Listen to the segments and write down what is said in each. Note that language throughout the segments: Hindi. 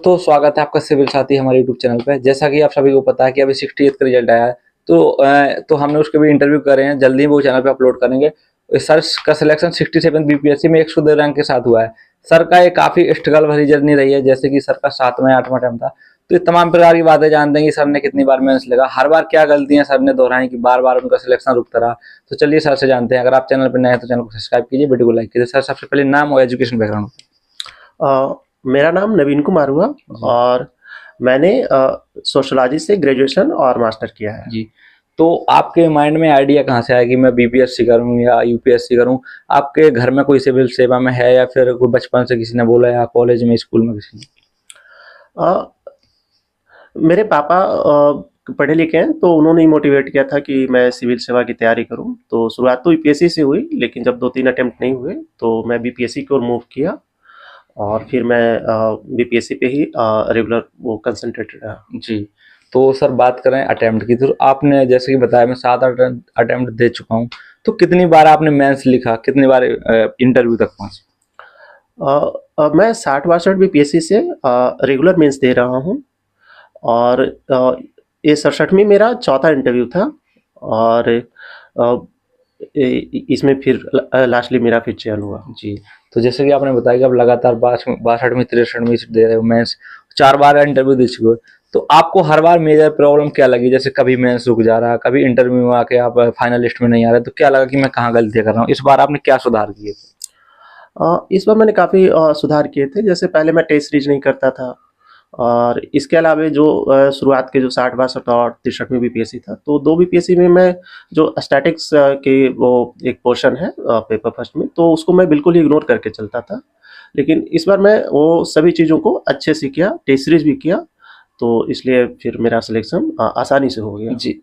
तो स्वागत है आपका सिविल साथी हमारे यूट्यूब चैनल पे। जैसा कि आप सभी को पता है कि अभी 68th का रिजल्ट आया है, तो हमने उसके भी इंटरव्यू करे हैं, जल्दी ही वो चैनल पे अपलोड करेंगे। सर का सिलेक्शन 67 बीपीएससी में 102 रैंक के साथ हुआ है। सर का ये काफ़ी स्ट्रगल भरी जर्नी रही है, जैसे कि सर का 7वां 8वां अटेम्प्ट था। तो ये तमाम प्रकार की बातें जानते हैं कि सर ने कितनी बार मेहनत लगा, हर बार क्या गलतियां सर ने दोहराई कि बार-बार उनका सिलेक्शन रुकता रहा। तो चलिए सर से जानते हैं। अगर आप चैनल पर नए हैं तो चैनल को सब्सक्राइब कीजिए, वीडियो को लाइक कीजिए। सर सबसे पहले नाम और एजुकेशन बैकग्राउंड। मेरा नाम नवीन कुमार हुआ जी। और मैंने सोशोलॉजी से ग्रेजुएशन और मास्टर किया है। जी। तो आपके माइंड में आइडिया कहाँ से आया कि मैं बीपीएससी करूँ या यूपीएससी करूँ? आपके घर में कोई सिविल सेवा में है या फिर कोई बचपन से किसी ने बोला या कॉलेज में, स्कूल में किसी ने? अ, मेरे पापा पढ़े लिखे हैं, तो उन्होंने ही मोटिवेट किया था कि मैं सिविल सेवा की तैयारी करूं। तो शुरुआत तो यूपीएससी से हुई, लेकिन जब 2-3 अटेम्प्ट नहीं हुए तो मैं बीपीएससी की ओर मूव किया और फिर मैं बीपीएससी पे ही रेगुलर वो कंसंट्रेटेड रहा। जी। तो सर बात करें अटेम्प्ट की, तो आपने जैसे कि बताया मैं 7 अटेम्प्ट दे चुका हूँ। तो कितनी बार आपने मेंस लिखा? कितनी बार इंटरव्यू तक पहुँचे? मैं 60-62 बीपीएससी से रेगुलर मेंस दे रहा हूँ और ये 67वीं मेरा चौथा इंटरव्यू था और अ, इसमें फिर लास्टली मेरा फिर चयन हुआ। जी। तो जैसे कि आपने बताया कि आप लगातार 62वीं 63वीं दे रहे हो मेंस, 4 बार इंटरव्यू दे चुके हो। तो आपको हर बार मेजर प्रॉब्लम क्या लगी? जैसे कभी मेंस रुक जा रहा, कभी इंटरव्यू में आके आप फाइनल लिस्ट में नहीं आ रहे, तो क्या लगा कि मैं कहाँ गलतियाँ कर रहा हूँ? इस बार आपने क्या सुधार किए थे? इस बार मैंने काफ़ी सुधार किए थे। जैसे पहले मैं टेस्ट सीरीज नहीं करता था और इसके अलावा जो शुरुआत के जो 60-62 और 63वीं बीपीएससी था, तो 2 बीपीएससी में मैं जो स्टैटिक्स के वो एक पोर्शन है पेपर फर्स्ट में, तो उसको मैं बिल्कुल ही इग्नोर करके चलता था। लेकिन इस बार मैं वो सभी चीज़ों को अच्छे से किया, टेस्ट सीरीज भी किया, तो इसलिए फिर मेरा सिलेक्शन आसानी से हो गया। जी।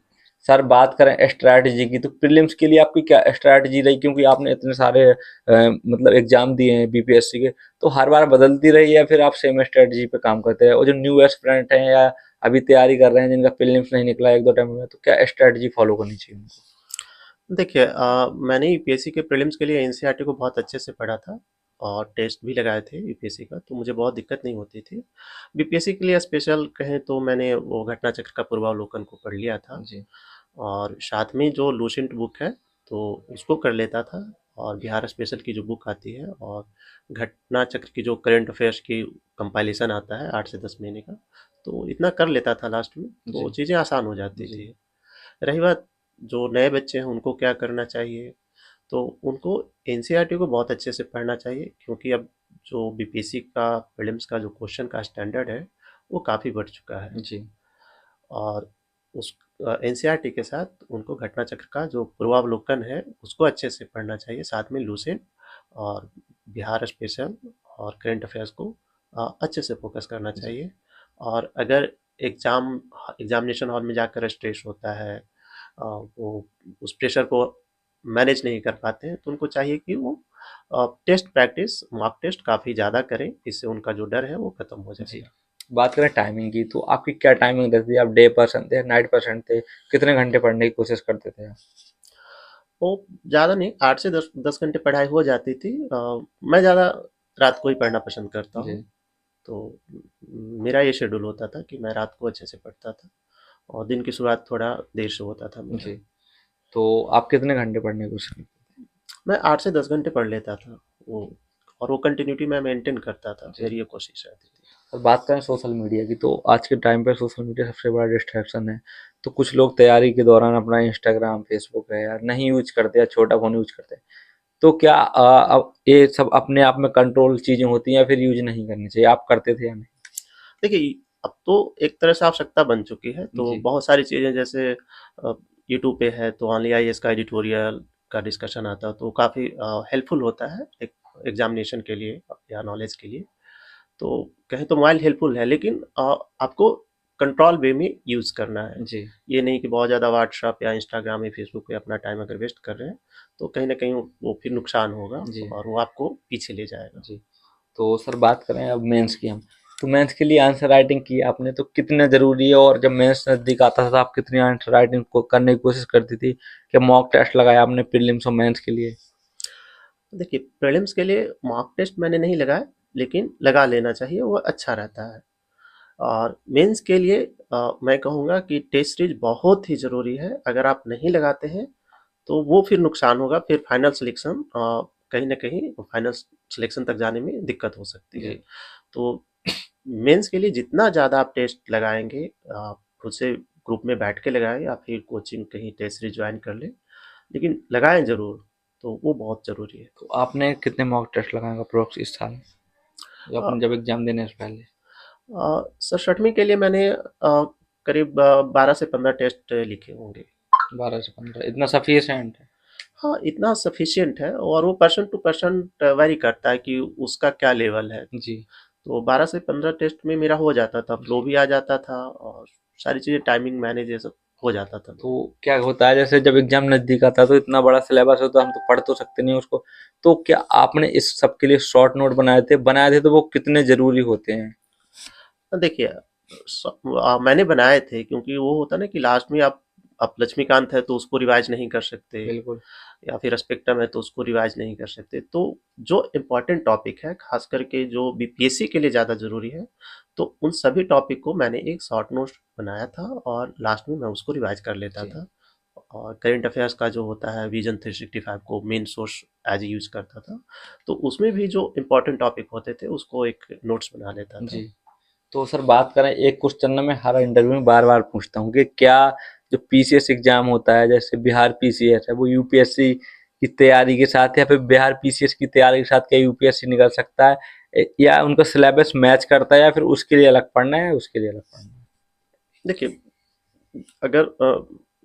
सर बात करें स्ट्रैटेजी की, तो प्रीलिम्स के लिए आपकी क्या स्ट्रैटेजी रही? क्योंकि आपने इतने सारे मतलब एग्जाम दिए हैं बीपीएससी के, तो हर बार बदलती रही या फिर आप सेम स्ट्रैटेजी पे काम करते हैं? और जो न्यू एस्पिरेंट हैं या अभी तैयारी कर रहे हैं जिनका प्रीलिम्स नहीं निकला 1-2 टाइम में, तो क्या स्ट्रैटेजी फॉलो करनी चाहिए उनको? देखिए मैंने यूपीएससी के प्रीलिम्स के लिए एनसीईआरटी को बहुत अच्छे से पढ़ा था और टेस्ट भी लगाए थे यूपीएससी का, तो मुझे बहुत दिक्कत नहीं होती थी। बीपीएससी के लिए स्पेशल कहें तो मैंने वो घटना चक्र का पूर्वावलोकन को पढ़ लिया था जी। और साथ में जो लूसेंट बुक है तो उसको कर लेता था और बिहार स्पेशल की जो बुक आती है और घटना चक्र की जो करंट अफेयर्स की कंपाइलेशन आता है 8 से 10 महीने का, तो इतना कर लेता था लास्ट में, तो जी। चीज़ें आसान हो जाती जी। थी। रही बात जो नए बच्चे हैं उनको क्या करना चाहिए, तो उनको एनसीईआरटी को बहुत अच्छे से पढ़ना चाहिए, क्योंकि अब जो बीपीएससी का प्रीलिम्स का जो क्वेश्चन का स्टैंडर्ड है वो काफ़ी बढ़ चुका है जी। और उस एनसीईआरटी के साथ उनको घटना चक्र का जो पूर्वावलोकन है उसको अच्छे से पढ़ना चाहिए, साथ में लूसेंट और बिहार स्पेशल और करंट अफेयर्स को अच्छे से फोकस करना जी। चाहिए। और अगर एग्जामिनेशन हॉल में जाकर स्ट्रेस होता है, वो उस प्रेशर को मैनेज नहीं कर पाते हैं, तो उनको चाहिए कि वो टेस्ट प्रैक्टिस मॉक टेस्ट काफ़ी ज़्यादा करें, इससे उनका जो डर है वो ख़त्म हो जी। जाएगा। बात करें टाइमिंग की, तो आपकी क्या टाइमिंग रहती है? आप डे पर्सन थे, नाइट पर्सन थे? कितने घंटे पढ़ने की कोशिश करते थे आप? वो ज़्यादा नहीं, 8 से 10 घंटे पढ़ाई हो जाती थी। मैं ज़्यादा रात को ही पढ़ना पसंद करता हूँ, जी। तो मेरा ये शेड्यूल होता था कि मैं रात को अच्छे से पढ़ता था और दिन की शुरुआत थोड़ा देर से होता था मेरा। जी। तो आप कितने घंटे पढ़ने की कोशिश करते मैं 8 से 10 घंटे पढ़ लेता था वो, और वो कंटिन्यूटी मैं मेंटेन करता था, थे? जी। मेरी ये कोशिश रहती थी। और बात करें सोशल मीडिया की, तो आज के टाइम पे सोशल मीडिया सबसे बड़ा डिस्ट्रैक्शन है। तो कुछ लोग तैयारी के दौरान अपना इंस्टाग्राम, फेसबुक है यार नहीं यूज करते या छोटा फ़ोन यूज करते हैं। तो क्या अब ये सब अपने आप में कंट्रोल चीज़ें होती हैं या फिर यूज नहीं करनी चाहिए? आप करते थे या नहीं? देखिए, अब तो एक तरह से आवश्यकता बन चुकी है, तो जी। बहुत सारी चीज़ें जैसे यूट्यूब पे है तो ओनली आईएएस का एडिटोरियल का डिस्कशन आता है, तो काफ़ी हेल्पफुल होता है एक एग्जामिनेशन के लिए या नॉलेज के लिए। तो कहें तो मोबाइल हेल्पफुल है, लेकिन आपको कंट्रोल वे में यूज़ करना है। जी। ये नहीं कि बहुत ज़्यादा व्हाट्सएप या इंस्टाग्राम या फेसबुक पे अपना टाइम अगर वेस्ट कर रहे हैं, तो कहीं न कहीं वो फिर नुकसान होगा जी। और वो आपको पीछे ले जाएगा। जी। तो सर बात करें अब मेंस की हम, तो मेंस के लिए आंसर राइटिंग की आपने, तो कितना ज़रूरी है? और जब मेंस नज़दीक आता था तो आप कितनी आंसर राइटिंग को करने की कोशिश करती थी? क्या मॉक टेस्ट लगाया आपने प्रीलिम्स और मेंस के लिए? देखिए, प्रीलिम्स के लिए मॉक टेस्ट मैंने नहीं लगाया, लेकिन लगा लेना चाहिए, वो अच्छा रहता है। और मेंस के लिए मैं कहूँगा कि टेस्ट सीरीज बहुत ही ज़रूरी है। अगर आप नहीं लगाते हैं तो वो फिर नुकसान होगा, फिर फाइनल सिलेक्शन कहीं न कहीं फाइनल सिलेक्शन तक जाने में दिक्कत हो सकती है। जी तो मेंस के लिए जितना ज़्यादा आप टेस्ट लगाएँगे, खुद से ग्रुप में बैठ के लगाएँ या फिर कोचिंग कहीं टेस्ट सीरीज जॉइन कर लें, लेकिन लगाएँ ज़रूर, तो वो बहुत ज़रूरी है। तो आपने कितने मॉक टेस्ट लगाएंगे अप्रोक्स इस साल, या अ अपने जब एग्जाम देने से पहले? सर छठवीं के लिए मैंने करीब 12 से 15 टेस्ट लिखे होंगे। 12 से 15 इतना सफिशिएंट है? हाँ, इतना सफिशिएंट है और वो पर्सन टू पर्सन वेरी करता है कि उसका क्या लेवल है। जी तो 12 से 15 टेस्ट में मेरा हो जाता था, फ्लो भी आ जाता था और सारी चीज़ें टाइमिंग मैनेज ये सब हो जाता था तो मेरा। क्या होता है, जैसे जब एग्जाम नजदीक आता है तो इतना बड़ा सिलेबस होता है, हम तो पढ़ तो सकते नहीं उसको, तो क्या आपने इस सब के लिए शॉर्ट नोट बनाए थे तो वो कितने जरूरी होते हैं? देखिए, मैंने बनाए थे क्योंकि वो होता है ना कि लास्ट में आप लक्ष्मीकांत है तो उसको रिवाइज नहीं कर सकते, बिल्कुल। या फिर स्पेक्ट्रम है तो उसको रिवाइज नहीं कर सकते। तो जो इम्पोर्टेंट टॉपिक है, खास करके जो बीपीएससी के लिए ज़्यादा ज़रूरी है, तो उन सभी टॉपिक को मैंने एक शॉर्ट नोट बनाया था और लास्ट में मैं उसको रिवाइज कर लेता जी था। और करेंट अफेयर्स का जो होता है विजन 365 को मेन सोर्स एज यूज करता था, तो उसमें भी जो इम्पोर्टेंट टॉपिक होते थे उसको एक नोट्स बना लेता जी। था। तो सर बात करें, एक क्वेश्चन ना मैं हर इंटरव्यू में बार बार पूछता हूँ कि क्या जो पीसीएस एग्जाम होता है, जैसे बिहार पीसीएस है, वो यूपीएससी की तैयारी के साथ, या फिर बिहार पीसीएस की तैयारी के साथ क्या यूपीएससी निकल सकता है, या उनका सिलेबस मैच करता है, या फिर उसके लिए अलग पढ़ना है, उसके लिए अलग पढ़ना है? देखिए, अगर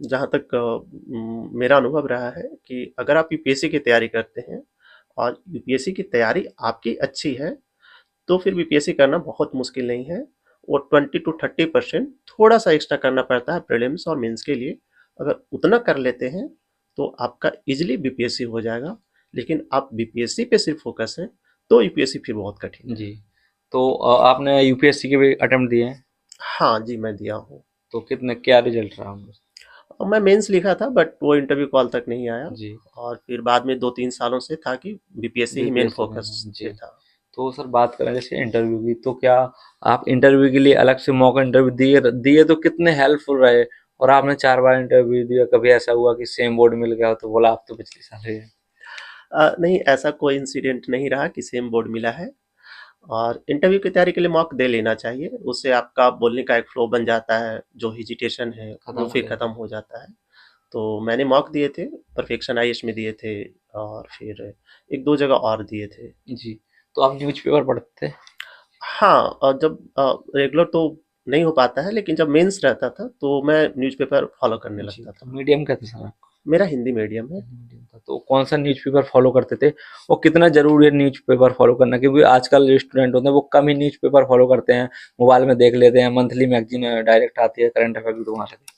जहाँ तक मेरा अनुभव रहा है कि अगर आप यूपीएससी की तैयारी करते हैं और यूपीएससी की तैयारी आपकी अच्छी है, तो फिर बीपीएससी करना बहुत मुश्किल नहीं है। वो 20 to 30% थोड़ा सा एक्स्ट्रा करना पड़ता है प्रीलिम्स और मेंस के लिए। अगर उतना कर लेते हैं तो आपका इजीली बीपीएससी हो जाएगा। लेकिन आप बीपीएससी पे सिर्फ फोकस है तो यूपीएससी फिर बहुत कठिन है। जी। तो आपने यूपीएससी के भी अटेम्प्ट दिए हैं? हाँ जी, मैं दिया हूँ। तो कितने, क्या रिजल्ट रहा उनका? और मैं मेंस लिखा था बट वो इंटरव्यू कॉल तक नहीं आया। जी। और फिर बाद में 2-3 सालों से था कि बीपीएससी ही मेन बीपीएससी फोकस में जी। पे था। तो सर बात करें जैसे इंटरव्यू की, तो क्या आप इंटरव्यू के लिए अलग से मॉक इंटरव्यू दिए दिए तो कितने हेल्पफुल रहे? और आपने 4 बार इंटरव्यू दिया, कभी ऐसा हुआ कि सेम बोर्ड मिल गया हो तो बोला आप तो पिछले साल रहे हैं? नहीं, ऐसा कोई इंसिडेंट नहीं रहा कि सेम बोर्ड मिला है। और इंटरव्यू की तैयारी के लिए मॉक दे लेना चाहिए, उससे आपका बोलने का एक फ्लो बन जाता है, जो हिजिटेशन है खत्म वो हो फिर जाएगा। खत्म हो जाता है। तो मैंने मॉक दिए थे, परफेक्शन आईएएस में दिए थे और फिर एक दो जगह और दिए थे। जी। तो आप न्यूज़पेपर पढ़ते थे? हाँ, और जब रेगुलर तो नहीं हो पाता है, लेकिन जब मेंस रहता था तो मैं न्यूज़पेपर फॉलो करने जी। लगता तो था। मीडियम क्या था सर आपका? मेरा हिंदी मीडियम है। मीडियम था। तो कौन सा न्यूज़पेपर फॉलो करते थे, और कितना जरूरी है न्यूज़पेपर फॉलो करना? क्योंकि आजकल जो स्टूडेंट होते हैं वो कम ही न्यूज़पेपर फॉलो करते हैं, मोबाइल में देख लेते हैं, मंथली मैगजीन डायरेक्ट आती है, करंट अफेयर भी तो वहाँ से देखते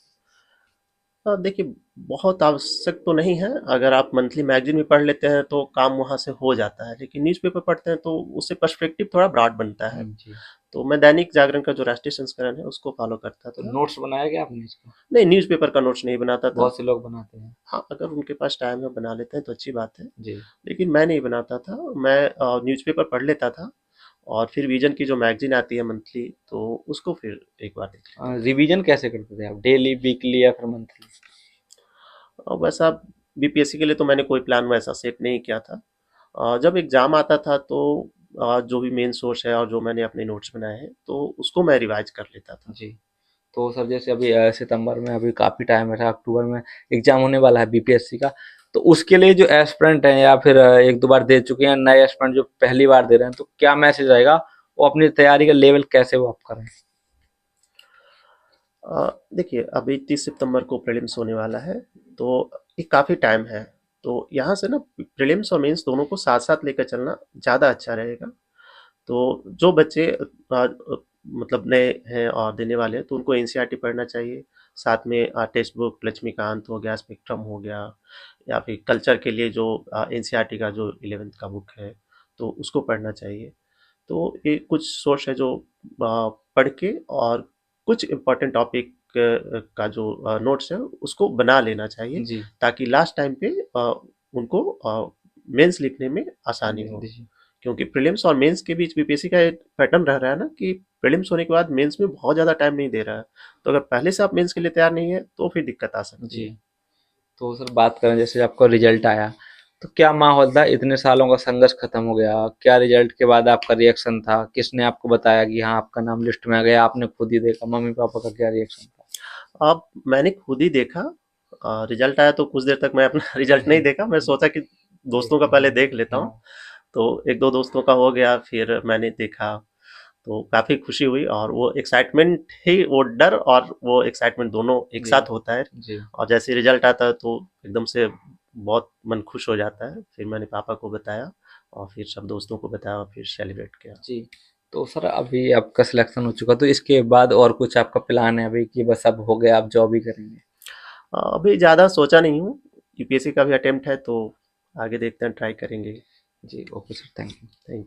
देखिए, बहुत आवश्यक तो नहीं है। अगर आप मंथली मैगज़ीन भी पढ़ लेते हैं तो काम वहाँ से हो जाता है, लेकिन न्यूज़पेपर पढ़ते हैं तो उससे पर्सपेक्टिव थोड़ा ब्रॉड बनता है। हैं। जी। तो मैं दैनिक जागरण का जो राष्ट्रीय संस्करण है उसको फॉलो करता तो था। नोट्स बनाया क्या आपने इसका? नहीं, न्यूज़पेपर का नोट्स नहीं बनाता था। बहुत से लोग बनाते हैं। हाँ, अगर उनके पास टाइम है बना लेते हैं तो अच्छी बात है, जी। लेकिन मैं नहीं बनाता था। मैं न्यूज़पेपर पढ़ लेता था और फिर विजन की जो मैगज़ीन आती है मंथली, तो उसको फिर एक बार देख लेता था। रिवीजन कैसे करते थे आप, डेली, वीकली, या फिर मंथली? और वैसा बीपीएससी के लिए तो मैंने कोई प्लान वैसा सेट नहीं किया था। जब एग्ज़ाम आता था तो जो भी मेन सोर्स है और जो मैंने अपने नोट्स बनाए हैं तो उसको मैं रिवाइज़ कर लेता था। जी। तो सर जैसे अभी सितंबर में अभी काफ़ी टाइम है, अक्टूबर में एग्जाम होने वाला है बीपीएससी का, तो उसके लिए जो एस्पिरेंट हैं, या फिर एक दो बार दे चुके हैं, नए एस्पिरेंट जो पहली बार दे रहे हैं, तो क्या मैसेज आएगा, वो अपनी तैयारी का लेवल कैसे वो अप करें? देखिए, अभी 30 सितंबर को प्रीलिम्स होने वाला है, तो ये काफ़ी टाइम है। तो यहाँ से ना प्रीलिम्स और मेंस दोनों को साथ-साथ लेकर चलना ज़्यादा अच्छा रहेगा। तो जो बच्चे मतलब नए हैं और देने वाले हैं तो उनको एनसीईआरटी पढ़ना चाहिए। साथ में टेक्स्ट बुक लक्ष्मीकांत हो गया, स्पेक्ट्रम हो गया, या फिर कल्चर के लिए जो एनसीईआरटी का जो 11th का बुक है तो उसको पढ़ना चाहिए। तो ये कुछ सोर्स है जो पढ़ के और कुछ इम्पोर्टेंट टॉपिक का जो नोट्स है उसको बना लेना चाहिए, जी। ताकि लास्ट टाइम पे उनको मेंस लिखने में आसानी हो। जी। क्योंकि प्रीलिम्स और मेंस के बीच बीपीएससी का एक पैटर्न रह रहा है ना कि प्रीलिम्स होने के बाद मेंस में बहुत ज़्यादा टाइम नहीं दे रहा है। तो अगर पहले से आप मेंस के लिए तैयार नहीं है तो फिर दिक्कत आ सकती जी। है। तो सर बात करें जैसे आपका रिजल्ट आया, तो क्या माहौल था? इतने सालों का संघर्ष खत्म हो गया, क्या रिजल्ट के बाद आपका रिएक्शन था? किसने आपको बताया कि हाँ आपका नाम लिस्ट में आ गया? आपने खुद ही देखा, मम्मी पापा का क्या रिएक्शन था? अब मैंने खुद ही देखा, रिजल्ट आया तो कुछ देर तक मैं अपना रिजल्ट नहीं देखा, मैं सोचा कि दोस्तों का पहले देख लेता हूँ। हाँ। तो एक दो दोस्तों का हो गया, फिर मैंने देखा, तो काफ़ी खुशी हुई और वो एक्साइटमेंट ही, वो डर और वो एक्साइटमेंट दोनों एक जी। साथ होता है। जी। और जैसे रिजल्ट आता है तो एकदम से बहुत मन खुश हो जाता है। फिर मैंने पापा को बताया और फिर सब दोस्तों को बताया और फिर सेलिब्रेट किया। जी। तो सर अभी आपका सिलेक्शन हो चुका, तो इसके बाद और कुछ आपका प्लान है अभी कि बस अब हो गया, आप जॉब ही करेंगे? अभी ज़्यादा सोचा नहीं हूँ, यूपीएससी का भी अटेम्प्ट है तो आगे देखते हैं, ट्राई करेंगे। जी, okay sir, thank you. Thank you.